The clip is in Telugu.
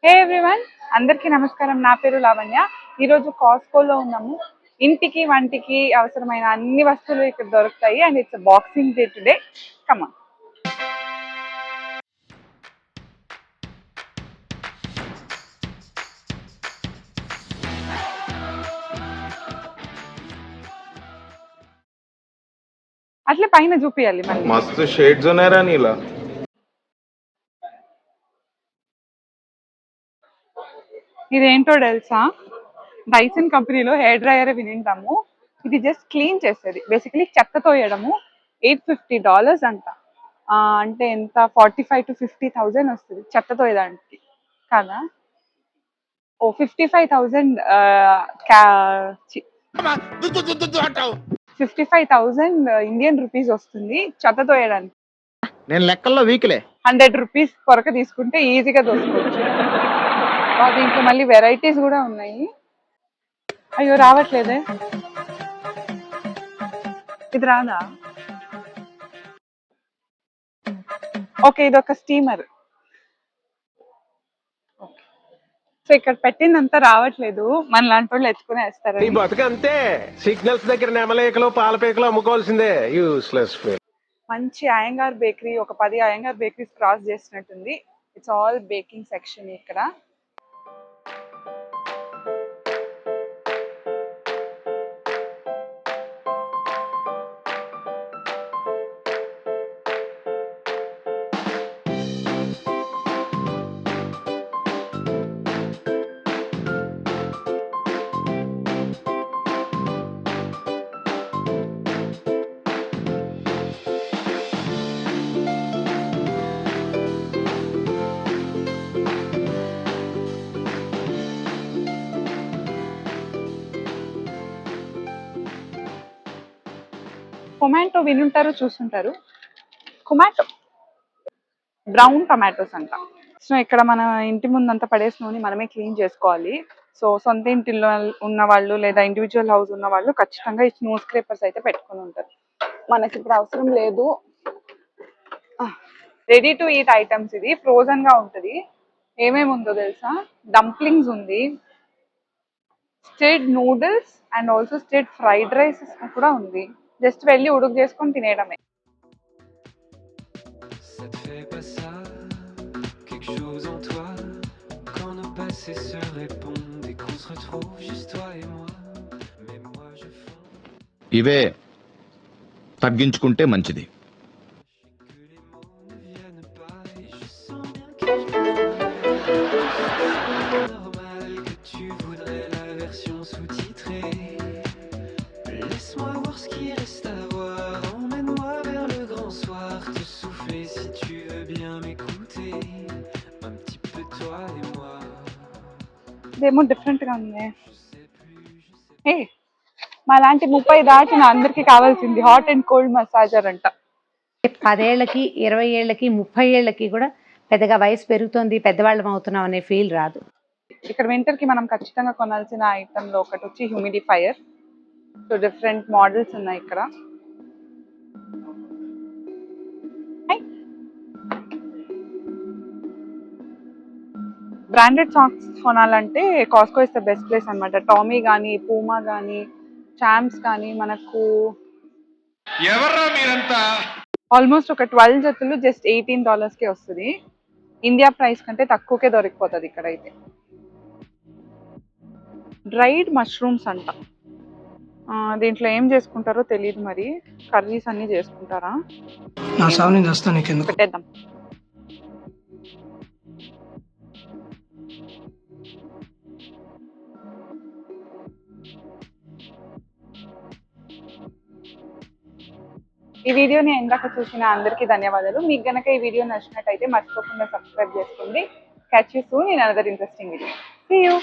హే ఎవ్రీవన్, అందరికీ నమస్కారం. నా పేరు లావణ్య. ఈరోజు కాస్కోలో ఉన్నాము. ఇంటికి వంటికి అవసరమైన అన్ని వస్తువులు ఇక్కడ దొరుకుతాయి. And it's boxing day today. Come on. అట్లే పైన చూపియాలి మళ్ళీ. మస్తు షేడ్స్ ఉన్నాయరా నీలా. ఇదేంటో తెలుసా, డైసన్ కంపెనీలో హెయిర్ డ్రైయర్ వినింటాము. ఇది జస్ట్ క్లీన్ చేస్తుంది, బేసికలీ చెత్త తోయడము. $850 అంట. అంటే ఎంత, 45,000 to 50,000 వస్తుంది చెత్త తోయడానికి కదా. ఓ 55,000 ఇండియన్ రూపీస్ వస్తుంది చెత్త తోయడానికి. నేను లెక్కల్లో వీక్లే. 100 రూపీస్ కొరక తీసుకుంటే ఈజీగా దోసుకోవచ్చు. దీంట్లో మళ్ళీ వెరైటీస్ కూడా ఉన్నాయి. అయ్యో రావట్లేదే, ఇది రాదా? ఓకే, ఇది ఒక స్టీమర్. సో ఇక్కడ పెట్టిందంతా రావట్లేదు, మన లాంటి వాళ్ళు ఎత్తుకుని వేస్తారు. నీ బతుకంతే, సిగ్నల్స్ దగ్గర నెమలేకలు పాలపేకలు అమ్ముకోవాల్సిందే. యూస్లెస్. మంచి అయ్యంగార్ బేకరీ, ఒక 10 అయ్యంగార్ బేకరీస్ క్రాస్ చేసినట్టుంది. ఇట్స్ ఆల్ బేకింగ్ సెక్షన్ ఇక్కడ. టొమాటో వినుంటారు, చూస్తుంటారు. టొమాటో, బ్రౌన్ టొమాటోస్ అంట. సో ఇక్కడ మన ఇంటి ముందంతా పడేసినోని మనమే క్లీన్ చేసుకోవాలి. సో సొంత ఇంటిలో ఉన్న వాళ్ళు లేదా ఇండివిజువల్ హౌస్ ఉన్న వాళ్ళు ఖచ్చితంగా ఈ స్నో స్క్రేపర్స్ అయితే పెట్టుకుని ఉంటారు. మనకి ఇప్పుడు అవసరం లేదు. రెడీ టు ఈట్ ఐటమ్స్, ఇది ఫ్రోజన్ గా ఉంటుంది. ఏమేమి ఉందో తెలుసా, డంప్లింగ్స్ ఉంది, stirred noodles and also stirred fried rice కూడా ఉంది. జస్ట్ వెళ్ళి ఉడుకు చేసుకొని తినేయడమే. ఇవే తగ్గించుకుంటే మంచిది. ఇదేమో డిఫరెంట్ గా ఉంది. ఏ మా లాంటి 30 దాటిన అందరికి కావాల్సింది హాట్ అండ్ కోల్డ్ మసాజర్ అంట. 10 ఏళ్ళకి 20 ఏళ్ళకి 30 ఏళ్ళకి కూడా పెద్దగా వయసు పెరుగుతుంది, పెద్దవాళ్ళం అవుతున్నాం అనే ఫీల్ రాదు. ఇక్కడ వింటర్ కి మనం ఖచ్చితంగా కొనాల్సిన ఐటమ్ లో ఒకటి వచ్చి హ్యూమిడిఫైయర్. సో డిఫరెంట్ మోడల్స్ ఉన్నాయి ఇక్కడ. బ్రాండెడ్ సాక్స్ కొనాలంటే కాస్కో ఇస్ ద బెస్ట్ ప్లేస్ అనమాట. టామీ కానీ, పూమా కానీ, చాంప్స్ కానీ మనకు ఆల్మోస్ట్ ఒక 12 జతులు జస్ట్ $18 కే వస్తుంది. ఇండియా ప్రైస్ కంటే తక్కువకే దొరికిపోతుంది ఇక్కడైతే. డ్రైడ్ మష్రూమ్స్ అంట. దీంట్లో ఏం చేసుకుంటారో తెలియదు, మరి కర్రీస్ అన్ని చేసుకుంటారా? పెట్టేద్దాం. ఈ వీడియోని ఎందాక చూసిన అందరికీ ధన్యవాదాలు. మీకు గనక ఈ వీడియో నచ్చినట్టయితే మర్చిపోకుండా సబ్స్క్రైబ్ చేసుకోండి. Catch you soon in another interesting video. See you.